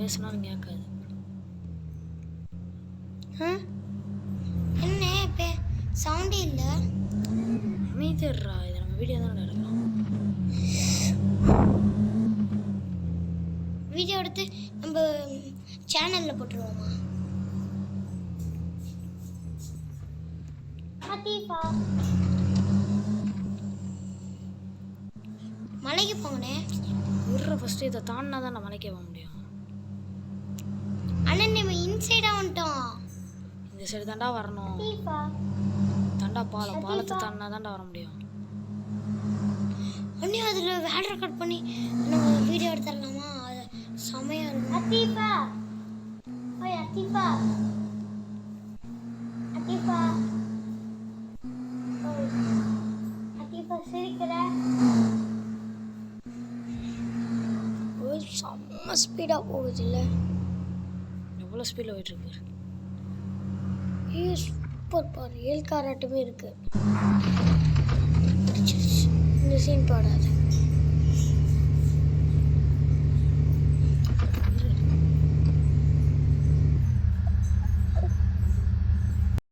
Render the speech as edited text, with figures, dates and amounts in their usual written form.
பேசினாலும் கேட்காது. என்ன இப்போ சவுண்டே இல்லை? அமைதிடுறா, இது நம்ம வீடியோ தான் எடுக்கிறோம். வீடியோ எடுத்து நம்ம சேனலில் போட்டுருவோமா? மலைக்கு போங்கண்ணே. விடுற ஃபஸ்ட்டு இதை தாண்டினா தான் நான் மலைக்கு போக முடியும். அண்ணன் நம்ம இன்சைடாக வந்துட்டோம். இந்த சைடு தாண்டா வரணும். தாண்டா பாலத்தை தாண்டினா தாண்டா வர முடியும். அண்ணே அதில் வேலை ரெக்கார்ட் பண்ணி நம்ம வீடியோ எடுத்துடலாமா? அது செமையாக இருக்கும். அத்தீஃபா ஓய் அத்தீஃபா அத்தீஃபா அத்தீஃபா சிரிக்கிற செம்ம ஸ்பீடாக போகுது இல்லை? எவ்வளோ ஸ்பீடில் போயிட்டுருக்கு. ஐயோ சூப்பர் பாரு, ஏல் காராட்டுமே இருக்கு. இந்த சீன் பாடாது.